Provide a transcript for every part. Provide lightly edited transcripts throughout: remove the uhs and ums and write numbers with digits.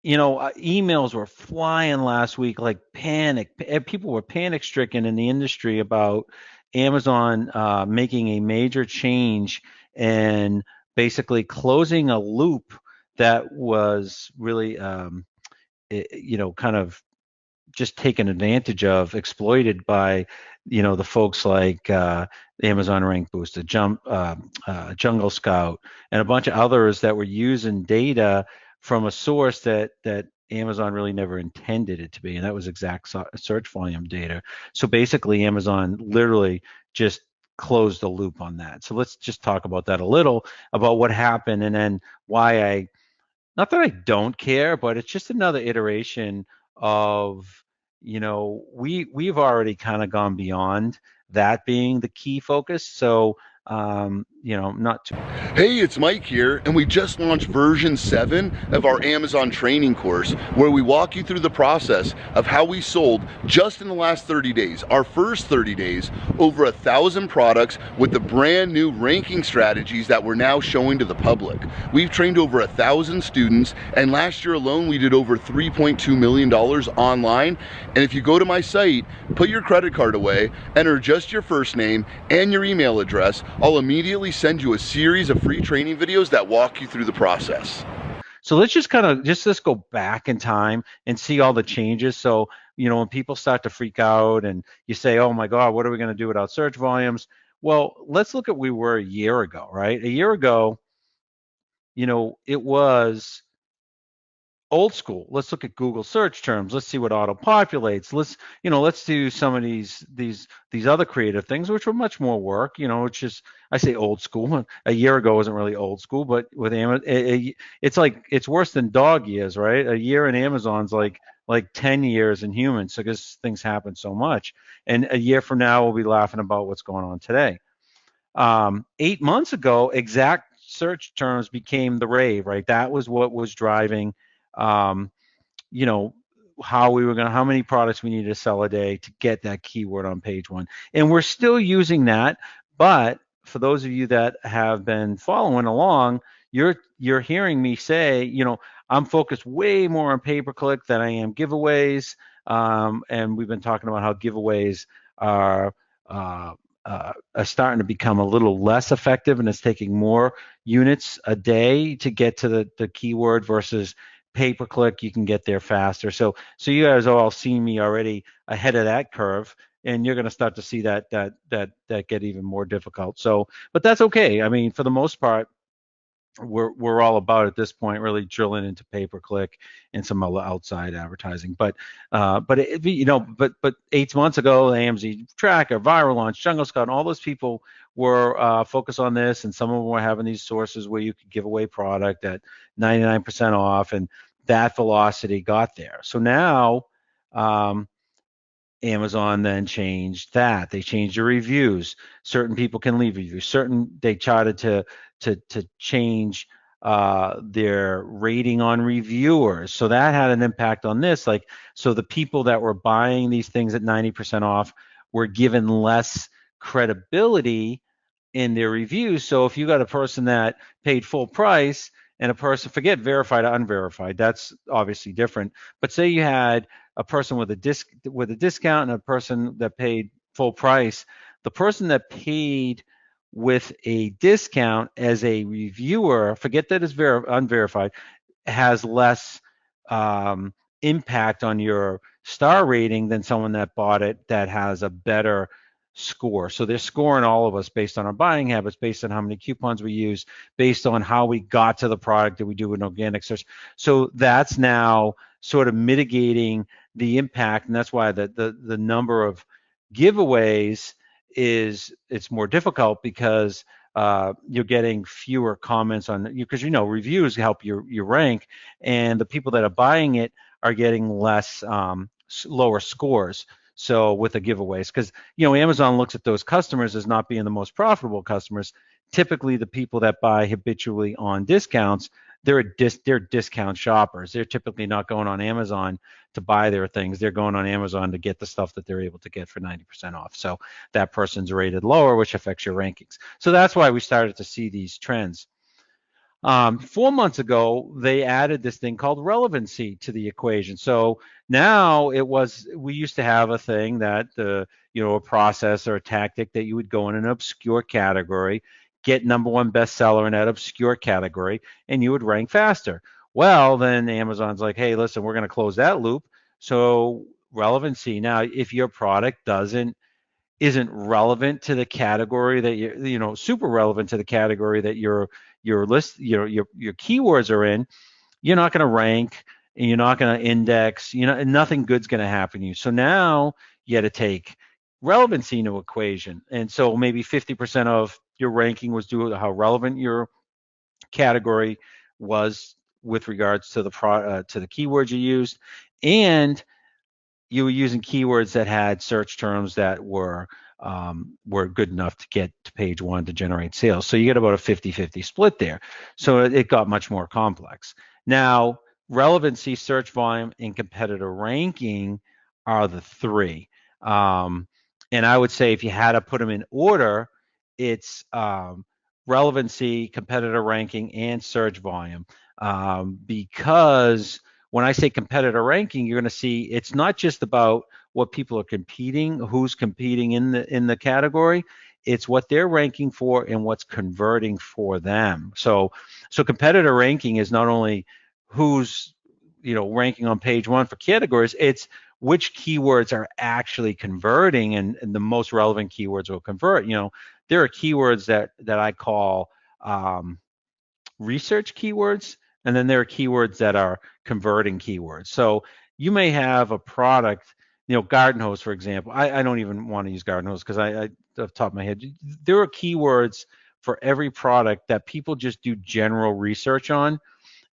emails were flying last week, like panic. People were panic stricken in the industry about Amazon making a major change and basically closing a loop that was really, kind of just taken advantage of, exploited by, the folks like Amazon Rank Booster, Jungle Scout, and a bunch of others that were using data from a source that Amazon really never intended it to be, and that was exact search volume data. So basically, Amazon literally just closed the loop on that. So let's just talk about that a little, about what happened, and then why not that I don't care, but it's just another iteration of, we've already kind of gone beyond that being the key focus. So, not too. Hey, it's Mike here, and we just launched version 7 of our Amazon training course where we walk you through the process of how we sold just in the last 30 days, our first 30 days, over 1,000 products with the brand new ranking strategies that we're now showing to the public. We've trained over 1,000 students, and last year alone we did over $3.2 million online. And if you go to my site, put your credit card away, enter just your first name and your email address, I'll immediately send you a series of free training videos that walk you through the process. So let's just kind of just go back in time and see all the changes. So, when people start to freak out and you say, "Oh my God, what are we going to do without search volumes?" Well, let's look at where we were a year ago, right? A year ago, it was old school. Let's look at Google search terms. Let's see what auto populates. Let's do some of these other creative things, which were much more work. It's just, I say old school. A year ago wasn't really old school, but with Amazon, it's like it's worse than dog years, right? A year in Amazon's like 10 years in humans, so because things happen so much. And a year from now, we'll be laughing about what's going on today. 8 months ago, exact search terms became the rave, right? That was what was driving, um, you know, how many products we needed to sell a day to get that keyword on page one. And we're still using that, but for those of you that have been following along, you're hearing me say, I'm focused way more on pay-per-click than I am giveaways. And we've been talking about how giveaways are uh, are starting to become a little less effective, and it's taking more units a day to get to the keyword versus pay-per-click. You can get there faster. So you guys all seen me already ahead of that curve, and you're going to start to see that get even more difficult. So, but that's okay. I mean, for the most part, we're all about at this point really drilling into pay-per-click and some outside advertising. But 8 months ago, the AMZ Tracker, Viral Launch, Jungle Scout, and all those people were focused on this, and some of them were having these sources where you could give away product at 99% off, and that velocity got there. So now, Amazon then changed that. They changed the reviews. Certain people can leave reviews. They charted to change their rating on reviewers. So that had an impact on this. So the people that were buying these things at 90% off were given less credibility in their reviews. So if you got a person that paid full price and a person, forget verified or unverified, that's obviously different. But say you had a person with a discount and a person that paid full price. The person that paid with a discount as a reviewer, forget that it's unverified, has less impact on your star rating than someone that bought it that has a better score. So they're scoring all of us based on our buying habits, based on how many coupons we use, based on how we got to the product that we do in organic search. So that's now sort of mitigating the impact, and that's why the number of giveaways it's more difficult because you're getting fewer comments on you, because reviews help your rank, and the people that are buying it are getting less lower scores. So with the giveaways, because Amazon looks at those customers as not being the most profitable customers. Typically, the people that buy habitually on discounts, they're discount shoppers. They're typically not going on Amazon to buy their things. They're going on Amazon to get the stuff that they're able to get for 90% off. So that person's rated lower, which affects your rankings. So that's why we started to see these trends. 4 months ago, they added this thing called relevancy to the equation. So now we used to have a thing that a process or a tactic that you would go in an obscure category, get number one bestseller in that obscure category, and you would rank faster. Well, then Amazon's like, hey, listen, we're going to close that loop. So relevancy now, if your product isn't relevant to the category that super relevant to the category that your list, your keywords are in, you're not going to rank and you're not going to index, nothing good's going to happen to you. So now you got to take relevancy into equation. And so maybe 50% of your ranking was due to how relevant your category was with regards to the keywords you used, and you were using keywords that had search terms that were good enough to get to page one to generate sales. So you get about a 50-50 split there. So it got much more complex. Now, relevancy, search volume, and competitor ranking are the three. And I would say if you had to put them in order, it's relevancy, competitor ranking, and search volume. Because when I say competitor ranking, you're going to see it's not just about what people are competing, who's competing in the category. It's what they're ranking for and what's converting for them. So competitor ranking is not only who's ranking on page one for categories, it's which keywords are actually converting, and the most relevant keywords will convert. There are keywords that I call research keywords, and then there are keywords that are converting keywords. So you may have a product, garden hose, for example. I don't even want to use garden hose because I off the top of my head, there are keywords for every product that people just do general research on.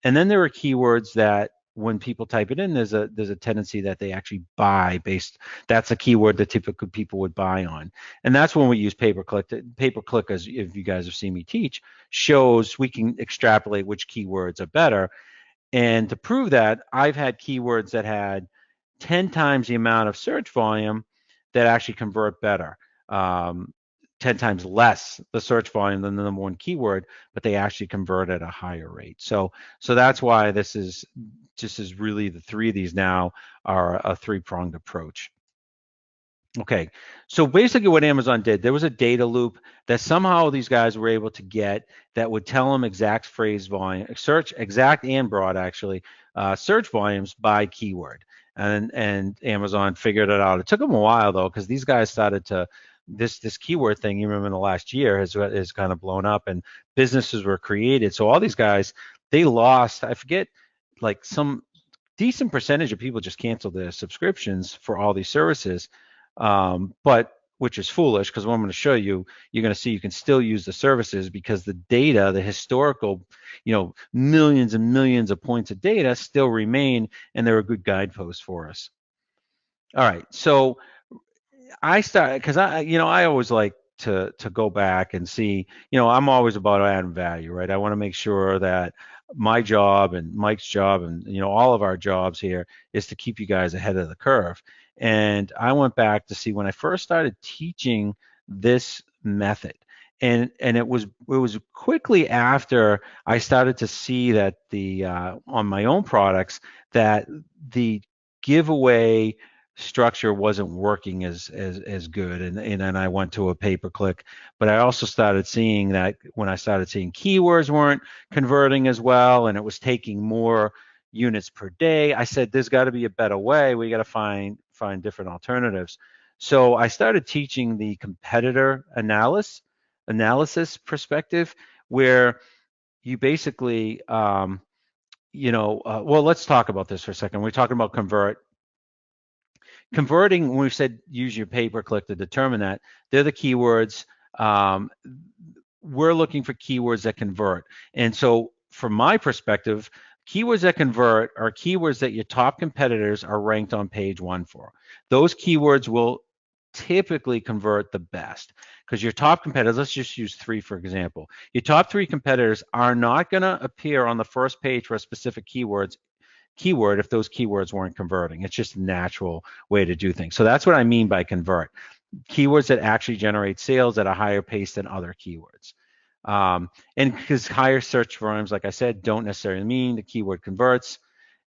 And then there are keywords that when people type it in, there's a tendency that they actually buy based. That's a keyword that typically people would buy on, and that's when we use pay per click. Pay per click, as if you guys have seen me teach, shows we can extrapolate which keywords are better. And to prove that, I've had keywords that had 10 times the amount of search volume that actually convert better. 10 times less the search volume than the number one keyword, but they actually convert at a higher rate. So that's why this is really the three of these now are a three-pronged approach. Okay, so basically what Amazon did, there was a data loop that somehow these guys were able to get that would tell them exact phrase volume, search exact and broad actually, search volumes by keyword. And Amazon figured it out. It took them a while though, because these guys started to, this keyword thing, you remember in the last year has kind of blown up and businesses were created. So all these guys, they lost, I forget, like some decent percentage of people just canceled their subscriptions for all these services, but which is foolish because what I'm going to show you, you're going to see you can still use the services because the data, the historical, millions and millions of points of data still remain, and they're a good guidepost for us. All right, so I started because I always like to go back and see, I'm always about adding value, right? I want to make sure that my job and Mike's job and all of our jobs here is to keep you guys ahead of the curve. And I went back to see when I first started teaching this method. And it was quickly after I started to see that the on my own products that the giveaway structure wasn't working as good, and then I went to a pay per click. But I also started seeing that when I started seeing keywords weren't converting as well, and it was taking more units per day, I said there's got to be a better way. We got to find different alternatives. So I started teaching the competitor analysis perspective, where you basically well, let's talk about this for a second. We're talking about converting. When we said use your pay per click to determine that, they're the keywords. We're looking for keywords that convert. And so from my perspective, keywords that convert are keywords that your top competitors are ranked on page one for. Those keywords will typically convert the best because your top competitors, let's just use three for example, your top three competitors are not going to appear on the first page for a specific keyword if those keywords weren't converting. It's just a natural way to do things. So that's what I mean by convert. Keywords that actually generate sales at a higher pace than other keywords. And because higher search volumes, like I said, don't necessarily mean the keyword converts.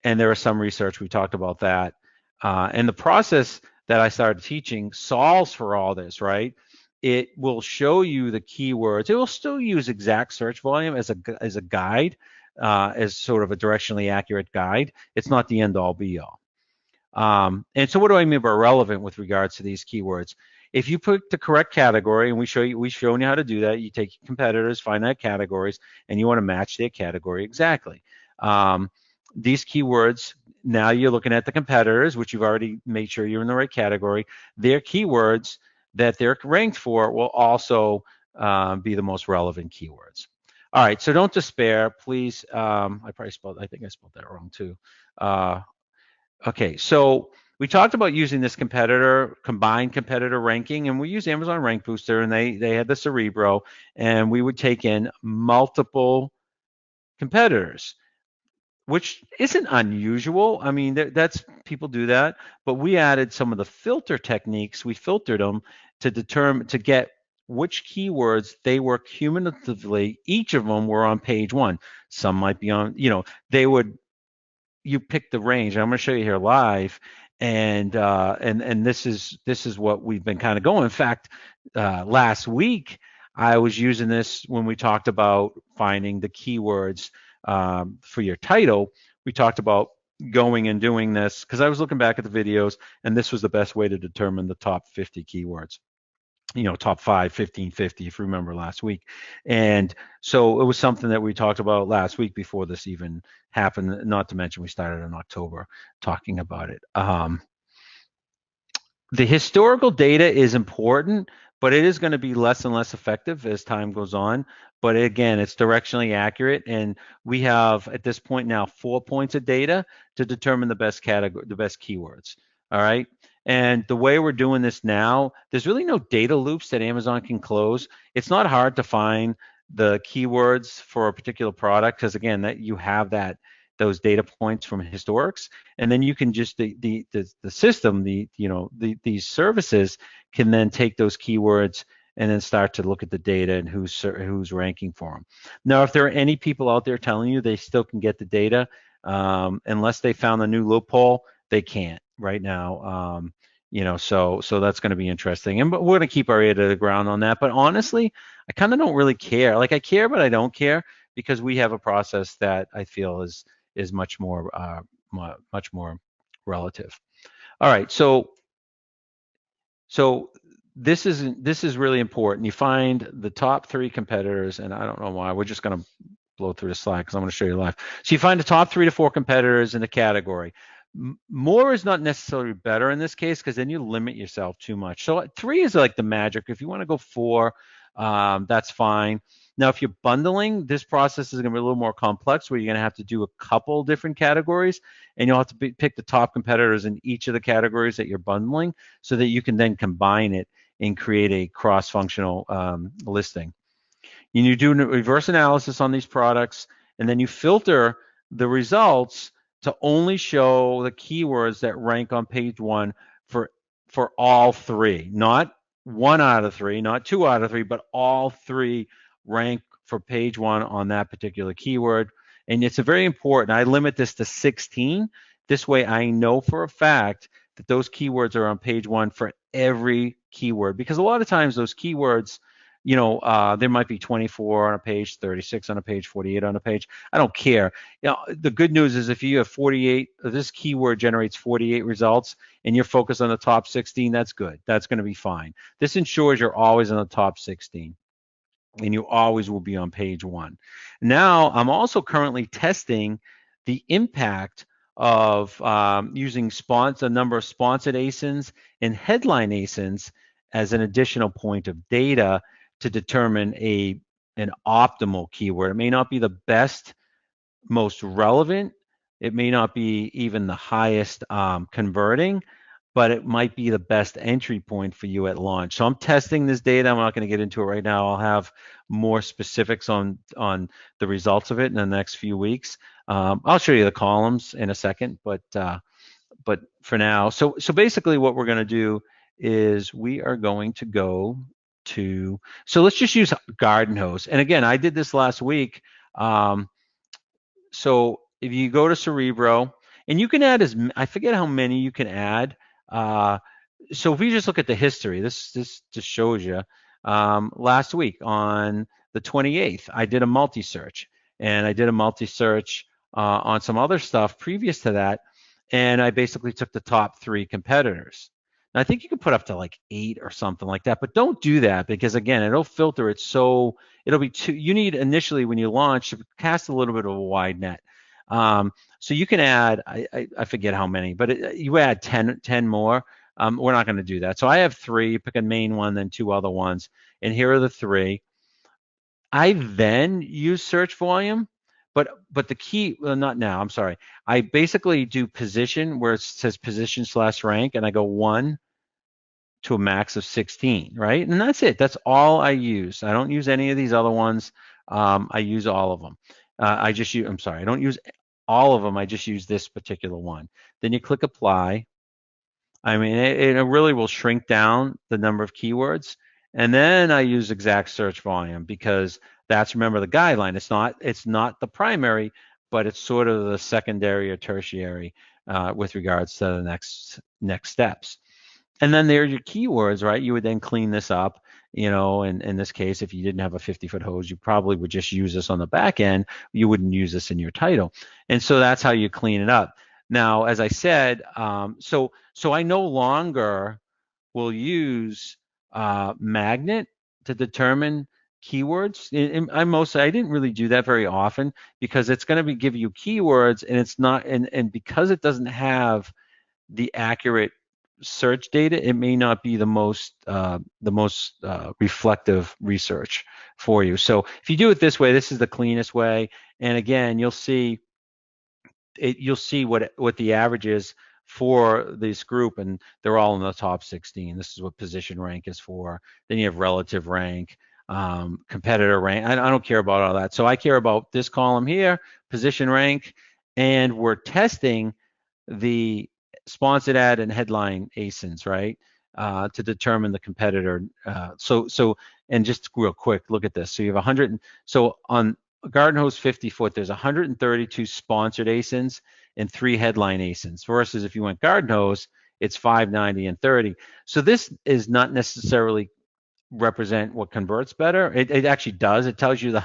And there is some research, we talked about that. And the process that I started teaching solves for all this, right? It will show you the keywords. It will still use exact search volume as a guide, as sort of a directionally accurate guide. It's not the end all be all. And so what do I mean by relevant with regards to these keywords? If you pick the correct category, and we've shown you how to do that, you take your competitors, find that categories, and you want to match their category exactly. These keywords, now you're looking at the competitors, which you've already made sure you're in the right category. Their keywords that they're ranked for will also be the most relevant keywords. All right, so don't despair, please. I think I spelled that wrong too. Uh, Okay, so we talked about using this combined competitor ranking, and we use Amazon Rank Booster, and they had the Cerebro, and we would take in multiple competitors, which isn't unusual. I mean, that's people do that, but we added some of the filter techniques. We filtered them to get which keywords they were cumulatively. Each of them were on page one. Some might be on, they would you pick the range. I'm going to show you here live, and this is what we've been kind of going. In fact, last week I was using this when we talked about finding the keywords for your title. We talked about going and doing this because I was looking back at the videos, and this was the best way to determine the top 50 keywords. Top 5, 15, 50, if you remember last week. And so it was something that we talked about last week before this even happened, not to mention we started in October talking about it. The historical data is important, but it is going to be less and less effective as time goes on. But again, it's directionally accurate, and we have at this point now 4 points of data to determine the best category, the best keywords. All right. And the way we're doing this now, there's really no data loops that Amazon can close. It's not hard to find the keywords for a particular product because again, that you have those data points from historics, and then you can just the system, these services can then take those keywords and then start to look at the data and who's ranking for them. Now, if there are any people out there telling you they still can get the data, unless they found a new loophole, they can't right now. So that's going to be interesting, and but we're going to keep our ear to the ground on that. But honestly, I kind of don't really care. Like I care, but I don't care because we have a process that I feel is much more relative. All right, so this is really important. You find the top 3 competitors, and I don't know why. We're just going to blow through the slide because I'm going to show you live. So you find the top 3 to 4 competitors in the category. More is not necessarily better in this case because then you limit yourself too much. So 3 is like the magic. If you want to go 4, that's fine. Now, if you're bundling, this process is going to be a little more complex where you're going to have to do a couple different categories, and you'll have to pick the top competitors in each of the categories that you're bundling so that you can then combine it and create a cross-functional listing. You do reverse analysis on these products, and then you filter the results to only show the keywords that rank on page 1 for all 3, not 1 out of 3, not 2 out of 3, but all 3 rank for page 1 on that particular keyword. And it's a very important. I limit this to 16. This way I know for a fact that those keywords are on page 1 for every keyword, because a lot of times those keywords, there might be 24 on a page, 36 on a page, 48 on a page. I don't care. The good news is if you have 48, this keyword generates 48 results and you're focused on the top 16, that's good. That's going to be fine. This ensures you're always in the top 16 and you always will be on page 1. Now, I'm also currently testing the impact of using a number of sponsored ASINs and headline ASINs as an additional point of data to determine an optimal keyword. It may not be the best, most relevant. It may not be even the highest converting, but it might be the best entry point for you at launch. So I'm testing this data. I'm not going to get into it right now. I'll have more specifics on the results of it in the next few weeks. I'll show you the columns in a second, but for now, so basically what we're going to do is we are going to go two. So let's just use garden hose. And again, I did this last week. Um, so if you go to Cerebro, and you can add I forget how many you can add. Uh, so if we just look at the history, this just shows you. Last week on the 28th, I did a multi-search, and I did a multi-search on some other stuff previous to that, and I basically took the top three competitors. And I think you can put up to like 8 or something like that, but don't do that because again, it'll filter it so it'll be too. You need initially when you launch to cast a little bit of a wide net. Um, so you can add, I forget how many, but you add 10 more. We're not going to do that. So I have 3, pick a main one, then 2 other ones. And here are the 3. I then use search volume, but the key, well, not now, I'm sorry. I basically do position where it says position slash rank, and I go 1 to a max of 16, right? And that's it. That's all I use. I don't use any of these other ones. I use all of them. I'm sorry, I don't use all of them. I just use this particular one. Then you click apply. I mean, it really will shrink down the number of keywords. And then I use exact search volume because that's, remember, the guideline. It's not the primary, but it's sort of the secondary or tertiary with regards to the next steps. And then there are your keywords, right? You would then clean this up, and in this case, if you didn't have a 50-foot hose, you probably would just use this on the back end. You wouldn't use this in your title. And so that's how you clean it up. Now, as I said, so I no longer will use magnet to determine keywords. I didn't really do that very often because it's going to give you keywords, and it's not, and because it doesn't have the accurate search data, it may not be the most reflective research for you. So if you do it this way, this is the cleanest way. And again, you'll see what the average is for this group, and they're all in the top 16. This is what position rank is for. Then you have relative rank, competitor rank. I don't care about all that. So I care about this column here, position rank, and we're testing the sponsored ad and headline ASINs, right? To determine the competitor. And just real quick, look at this. So you have 100. So on Garden Hose 50-foot, there's 132 sponsored ASINs and 3 headline ASINs. Versus if you went Garden Hose, it's 590 and 30. So this is not necessarily represent what converts better. It actually does. It tells you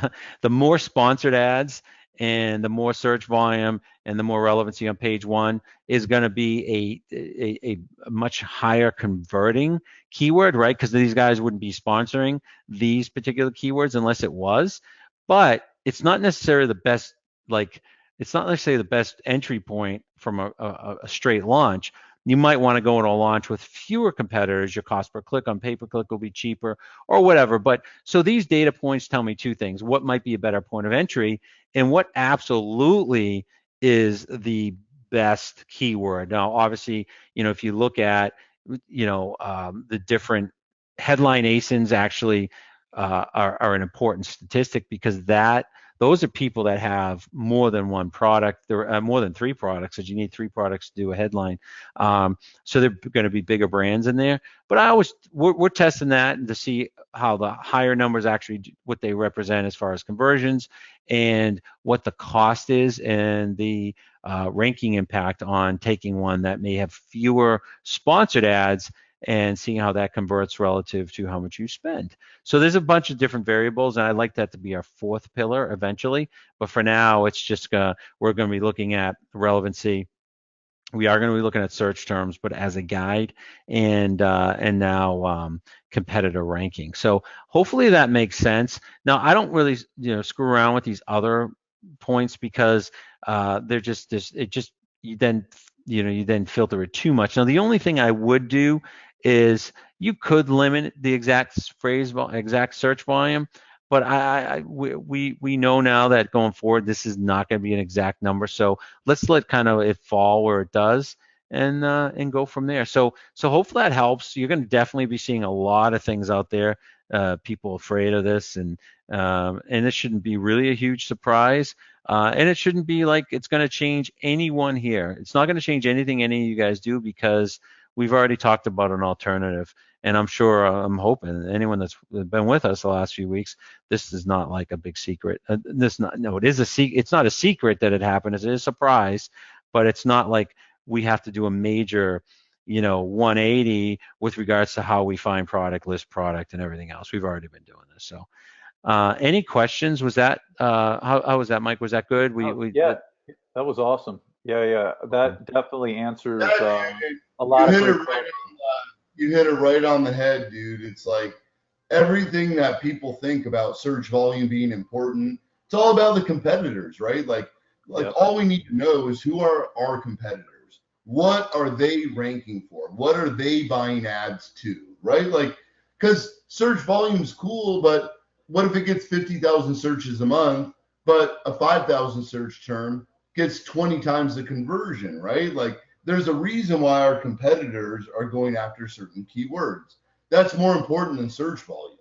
the more sponsored ads and the more search volume and the more relevancy on page 1 is going to be a much higher converting keyword, right? Because these guys wouldn't be sponsoring these particular keywords unless it was. But it's not necessarily the best, like, it's not necessarily the best entry point from a straight launch. You might want to go into a launch with fewer competitors. Your cost per click on pay-per-click will be cheaper or whatever. But so these data points tell me 2 things: what might be a better point of entry and what absolutely is the best keyword. Now, obviously, if you look at, the different headline ASINs actually are an important statistic because those are people that have more than one product. There are more than 3 products, because you need 3 products to do a headline. So they're going to be bigger brands in there. But we're testing that to see how the higher numbers actually, what they represent as far as conversions and what the cost is and the ranking impact on taking one that may have fewer sponsored ads and seeing how that converts relative to how much you spend. So there's a bunch of different variables, and I'd like that to be our 4th pillar eventually. But for now, it's just we're going to be looking at relevancy. We are going to be looking at search terms, but as a guide, and now competitor ranking. So hopefully that makes sense. Now, I don't really screw around with these other points because they're just this. It just you then filter it too much. Now, the only thing I would do is you could limit the exact search volume, but we know now that going forward this is not going to be an exact number. So let's let kind of it fall where it does and go from there. So hopefully that helps. You're going to definitely be seeing a lot of things out there. People afraid of this, and it shouldn't be really a huge surprise. And it shouldn't be like it's going to change anyone here. It's not going to change anything any of you guys do because we've already talked about an alternative. And I'm sure, I'm hoping anyone that's been with us the last few weeks, this is not like a big secret. This not no, it is a secret. It's not a secret that it happened. It is a surprise, but it's not like we have to do a major, 180 with regards to how we find product, list product, and everything else. We've already been doing this. So, any questions? Was that how was that, Mike? Was that good? Oh, yeah, that was awesome. Yeah, yeah, Okay. that definitely answers That, a you lot of hit it great right questions. you hit it right on the head, dude. It's like everything that people think about search volume being important, it's all about the competitors, right? Like Yep, all we need to know is who are our competitors? What are they ranking for? What are they buying ads to, right? Like, because search volume's cool, but what if it gets 50,000 searches a month, but a 5,000 search term gets 20 times the conversion, right? Like, there's a reason why our competitors are going after certain keywords. That's more important than search volume.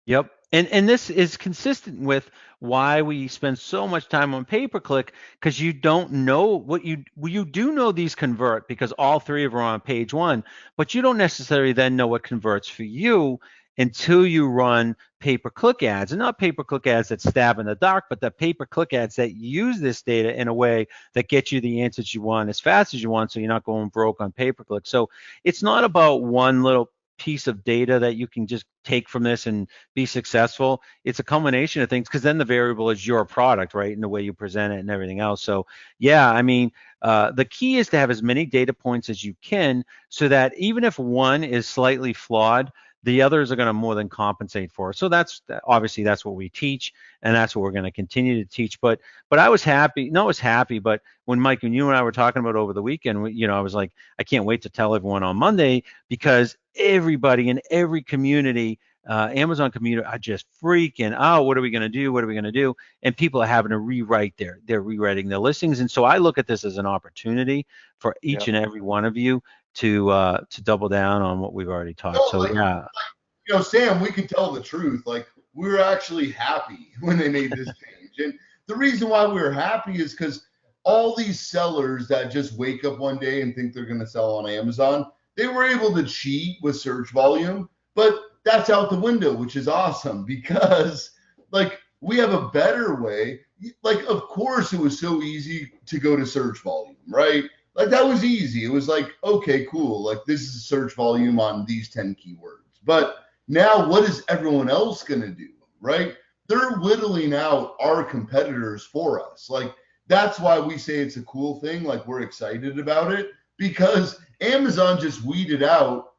Yep. And this is consistent with why we spend so much time on pay-per-click, because you don't know what you do know these convert because all three of them are on page one, but you don't necessarily then know what converts for you until you run pay-per-click ads, and not pay-per-click ads that stab in the dark, but the pay-per-click ads that use this data in a way that get you the answers you want as fast as you want, so you're not going broke on pay-per-click. So it's not about one little piece of data that you can just take from this and be successful. It's a combination of things, because then the variable is your product, right? And the way you present it and everything else. So, yeah, I mean, the key is to have as many data points as you can, so that even if one is slightly flawed, the others are going to more than compensate for it. So that's obviously that's what we teach, and that's what we're going to continue to teach. But I was happy. No, I was happy. But when Mike and you and I were talking about over the weekend, I was like, I can't wait to tell everyone on Monday, because everybody in every community, Amazon community, are just freaking out. What are we going to do? What are we going to do? And people are having to rewrite they're rewriting their listings. And so I look at this as an opportunity for each yep, and every one of you to double down on what we've already taught. No, So like, yeah. Sam, we can tell the truth. Like, we were actually happy when they made this change. And the reason why we were happy is because all these sellers that just wake up one day and think they're going to sell on Amazon, they were able to cheat with search volume, but that's out the window, which is awesome because, like, we have a better way. Like, of course, it was so easy to go to search volume, right? Like, that was easy. It was like, okay, cool. Like, this is search volume on these 10 keywords. But now, what is everyone else going to do, right? They're whittling out our competitors for us. Like, that's why we say it's a cool thing. Like, we're excited about it because Amazon just weeded out,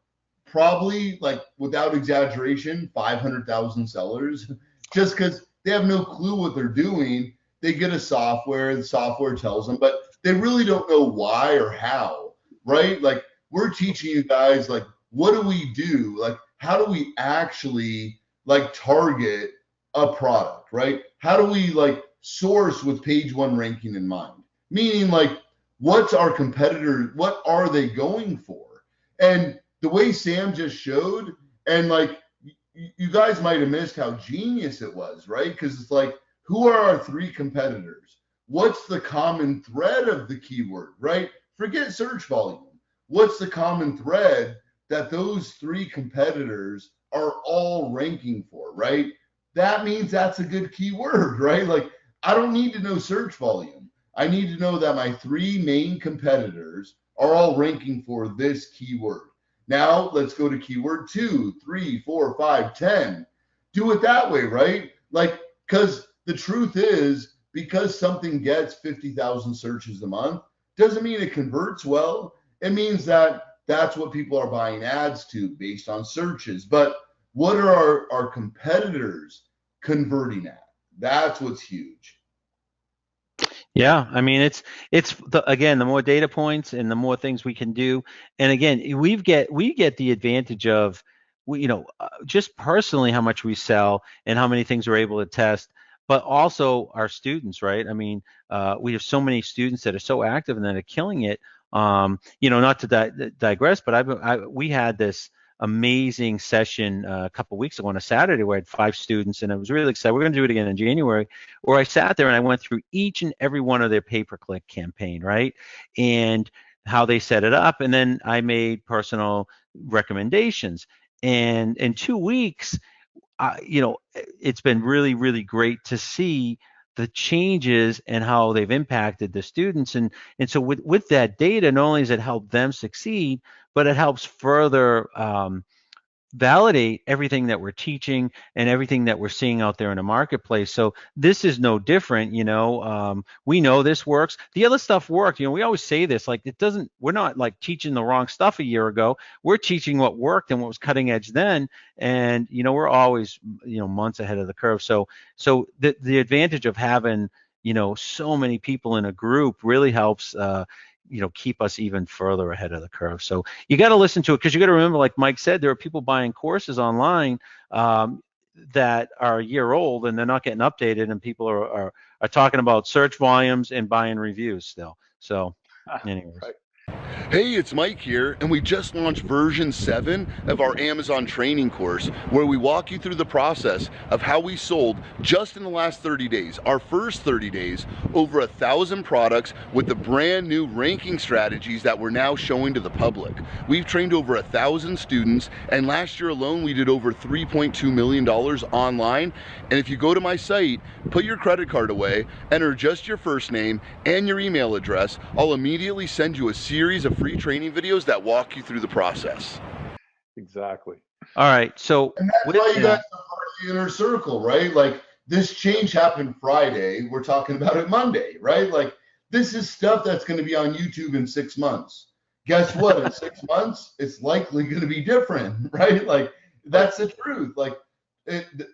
probably, like, without exaggeration, 500,000 sellers just because they have no clue what they're doing. They get a software, the software tells them, but they really don't know why or how, right? Like, we're teaching you guys, like, what do we do? Like, how do we actually, like, target a product, right? How do we, like, source with page one ranking in mind? Meaning, like, what's our competitor, what are they going for? And the way Sam just showed, and, like, you guys might have missed how genius it was, right? Because it's like, who are our three competitors? What's the common thread of the keyword, right? Forget search volume. What's the common thread that those three competitors are all ranking for, right? That means that's a good keyword, right? Like, I don't need to know search volume. I need to know that my three main competitors are all ranking for this keyword. Now let's go to keyword 2, 3, 4, 5, 10. Do it that way, right? Like, because the truth is, because something gets 50,000 searches a month, doesn't mean it converts well. It means that that's what people are buying ads to based on searches. But what are our competitors converting at? That's what's huge. Yeah, I mean, again, the more data points and the more things we can do. And again, we get the advantage of, just personally how much we sell and how many things we're able to test, but also our students, right? I mean, we have so many students that are so active and that are killing it. Not to digress, but we had this amazing session a couple weeks ago on a Saturday where I had 5 students, and I was really excited. We're going to do it again in January, where I sat there and I went through each and every one of their pay-per-click campaign, right? And how they set it up, and then I made personal recommendations. And in 2 weeks, it's been really, really great to see the changes and how they've impacted the students. And so with that data, not only does it help them succeed, but it helps further validate everything that we're teaching and everything that we're seeing out there in the marketplace. So this is no different. We know this works. The other stuff worked. We always say this, like it doesn't. We're not like teaching the wrong stuff a year ago. We're teaching what worked and what was cutting edge then. And we're always months ahead of the curve. So the advantage of having so many people in a group really helps. Keep us even further ahead of the curve. So you got to listen to it, because you got to remember, like Mike said, there are people buying courses online that are a year old and they're not getting updated, and people are talking about search volumes and buying reviews still. So, anyways. Right. Hey, it's Mike here, and we just launched version 7 of our Amazon training course, where we walk you through the process of how we sold, just in the last 30 days, our first 30 days, over 1,000 products with the brand new ranking strategies that we're now showing to the public. We've trained over 1,000 students, and last year alone we did over $3.2 million online. And if you go to my site, put your credit card away, enter just your first name and your email address, I'll immediately send you a series of free training videos that walk you through the process. Exactly. All right. So And that's why you guys are part of the inner circle, right? Like, this change happened Friday. We're talking about it Monday, right? Like, this is stuff that's going to be on YouTube in 6 months. Guess what? In 6 months, it's likely going to be different, right? Like, that's the truth. Like,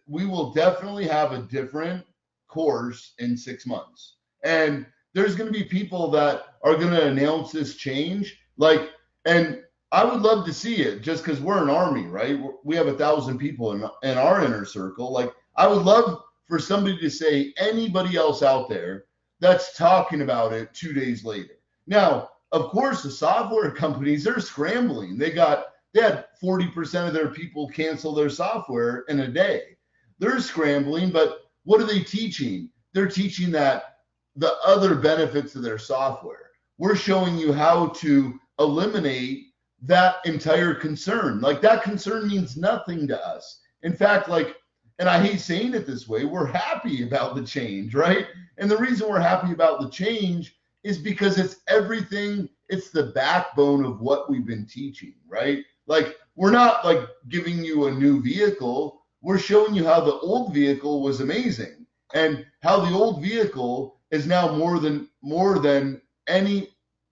we will definitely have a different course in 6 months. And there's going to be people that are going to announce this change. Like, and I would love to see it, just because we're an army, right? We have 1,000 people in our inner circle. Like, I would love for somebody to say, anybody else out there that's talking about it 2 days later. Now, of course, the software companies, they're scrambling. They had 40% of their people cancel their software in a day. They're scrambling, but what are they teaching? They're teaching that the other benefits of their software. We're showing you how to eliminate that entire concern. Like, that concern means nothing to us. In fact, like, and I hate saying it this way, we're happy about the change, right? And the reason we're happy about the change is because it's everything, it's the backbone of what we've been teaching, right? Like, we're not like giving you a new vehicle. We're showing you how the old vehicle was amazing, and how the old vehicle is now more than any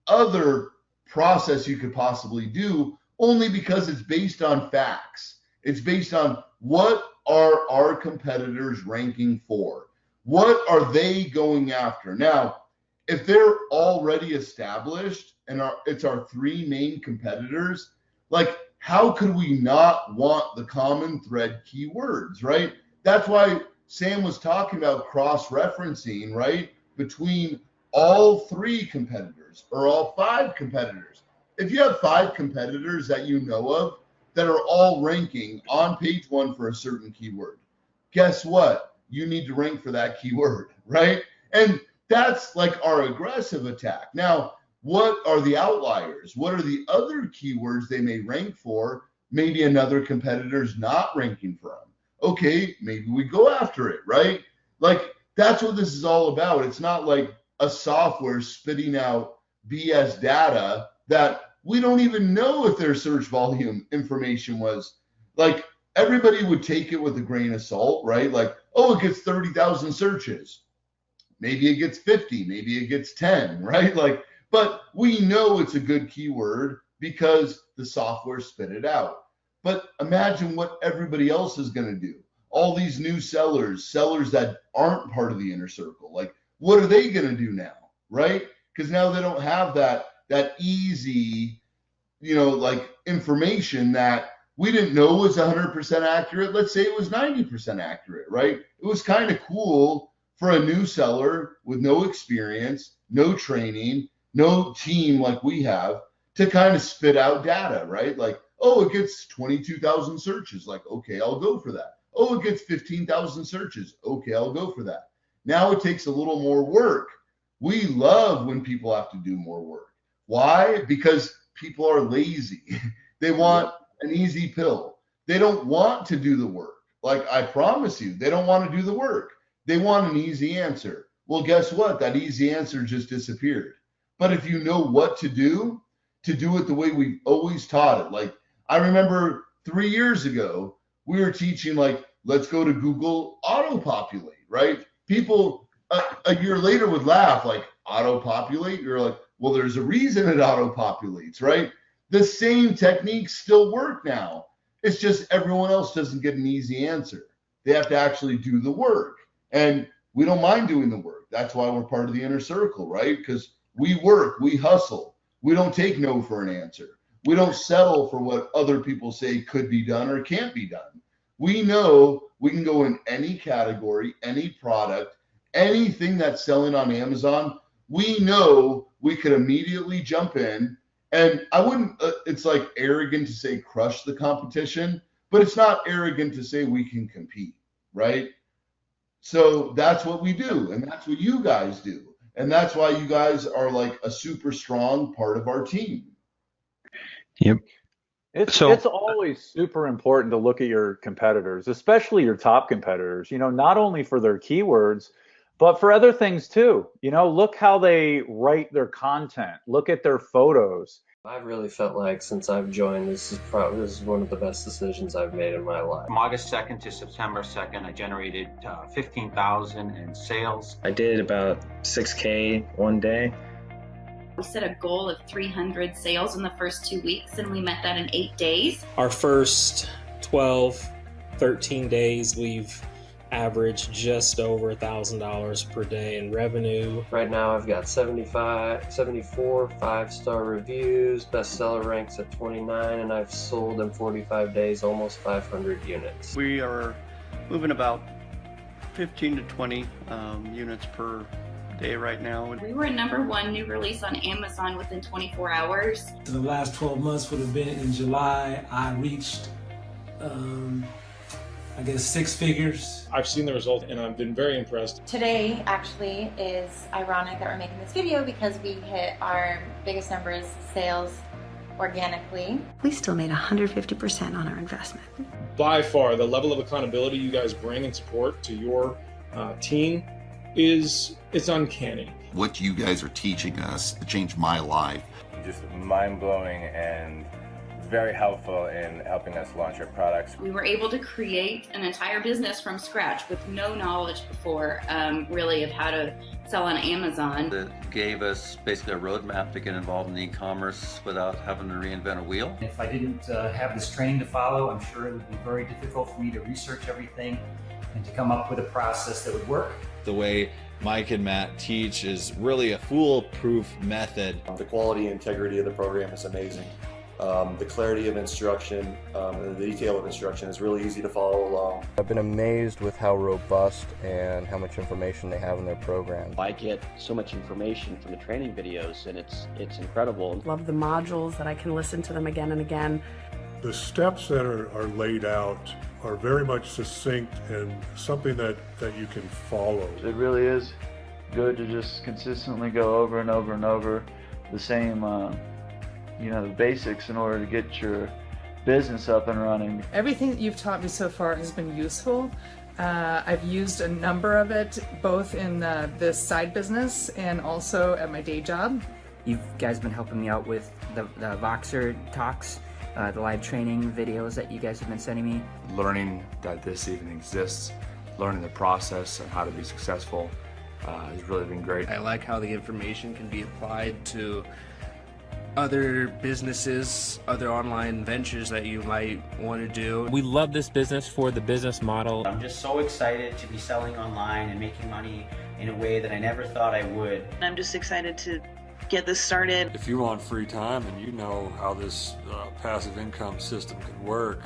other process you could possibly do, only because it's based on facts. It's based on what are our competitors ranking for? What are they going after? Now, if they're already established and it's our 3 main competitors, like, how could we not want the common thread keywords, right? That's why Sam was talking about cross-referencing, right, between all 3 competitors or all 5 competitors. If you have 5 competitors that you know of that are all ranking on page 1 for a certain keyword, guess what? You need to rank for that keyword, right? And that's like our aggressive attack. Now, what are the outliers? What are the other keywords they may rank for? Maybe another competitor's not ranking for them. Okay, maybe we go after it, right? Like, that's what this is all about. It's not like a software spitting out BS data that we don't even know if their search volume information was. Like, everybody would take it with a grain of salt, right? Like, oh, it gets 30,000 searches. Maybe it gets 50, maybe it gets 10, right? Like, but we know it's a good keyword because the software spit it out. But imagine what everybody else is going to do. All these new sellers that aren't part of the inner circle, like, what are they going to do now, right? Because now they don't have that easy, like, information that we didn't know was 100% accurate. Let's say it was 90% accurate, right? It was kind of cool for a new seller with no experience, no training, no team like we have, to kind of spit out data, right? Like, oh, it gets 22,000 searches. Like, okay, I'll go for that. Oh, it gets 15,000 searches. Okay, I'll go for that. Now it takes a little more work. We love when people have to do more work. Why? Because people are lazy. They want an easy pill. They don't want to do the work. Like I promise you, they don't want to do the work. They want an easy answer. Well, guess what? That easy answer just disappeared. But if you know what to do it the way we always taught it. Like I remember 3 years ago, we were teaching like, let's go to Google auto-populate, right? People a year later would laugh like, auto-populate? You're like, well, there's a reason it auto-populates, right? The same techniques still work now. It's just everyone else doesn't get an easy answer. They have to actually do the work. And we don't mind doing the work. That's why we're part of the inner circle, right? Because we work, we hustle. We don't take no for an answer. We don't settle for what other people say could be done or can't be done. We know we can go in any category, any product, anything that's selling on Amazon. We know we could immediately jump in. And I wouldn't, it's like arrogant to say crush the competition, but it's not arrogant to say we can compete, right? So that's what we do. And that's what you guys do. And that's why you guys are like a super strong part of our team. Yep. It's So it's always super important to look at your competitors, especially your top competitors, not only for their keywords, but for other things too. Look how they write their content, look at their photos. I've really felt like since I've joined, this is one of the best decisions I've made in my life. From August 2nd to September 2nd, I generated 15,000 in sales. I did about 6K one day. We set a goal of 300 sales in the first 2 weeks, and we met that in 8 days. Our first 12, 13 days, we've averaged just over $1,000 per day in revenue. Right now I've got 74 5-star reviews, bestseller ranks at 29, and I've sold in 45 days almost 500 units. We are moving about 15 to 20 units per day right now. We were #1 new release on Amazon within 24 hours. The last 12 months would have been in July. I reached, I guess, 6 figures. I've seen the result and I've been very impressed. Today actually is ironic that we're making this video because we hit our biggest numbers sales organically. We still made 150% on our investment. By far, the level of accountability you guys bring and support to your team it's uncanny. What you guys are teaching us changed my life. Just mind-blowing and very helpful in helping us launch our products. We were able to create an entire business from scratch with no knowledge before, really, of how to sell on Amazon. It gave us basically a roadmap to get involved in e-commerce without having to reinvent a wheel. If I didn't have this training to follow, I'm sure it would be very difficult for me to research everything and to come up with a process that would work. The way Mike and Matt teach is really a foolproof method. The quality and integrity of the program is amazing. The clarity of instruction and the detail of instruction is really easy to follow along. I've been amazed with how robust and how much information they have in their program. I get so much information from the training videos and it's incredible. Love the modules that I can listen to them again and again. The steps that are laid out are very much succinct and something that you can follow. It really is good to just consistently go over and over and over the same the basics in order to get your business up and running. Everything that you've taught me so far has been useful. I've used a number of it both in this side business and also at my day job. You guys been helping me out with the Voxer talks, the live training videos that you guys have been sending me. Learning that this even exists, learning the process and how to be successful has really been great. I like how the information can be applied to other businesses, other online ventures that you might want to do. We love this business for the business model. I'm just so excited to be selling online and making money in a way that I never thought I would. I'm just excited to get this started. If you want free time and you know how this passive income system can work,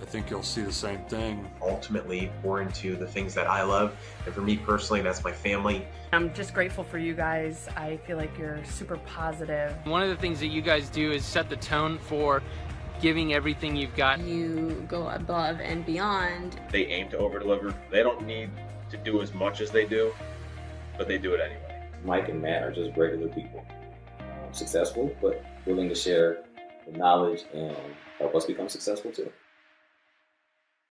I think you'll see the same thing. Ultimately, pour into the things that I love, and for me personally, that's my family. I'm just grateful for you guys. I feel like you're super positive. One of the things that you guys do is set the tone for giving everything you've got. You go above and beyond. They aim to over-deliver. They don't need to do as much as they do, but they do it anyway. Mike and Matt are just regular people. successful, but willing to share the knowledge and help us become successful too.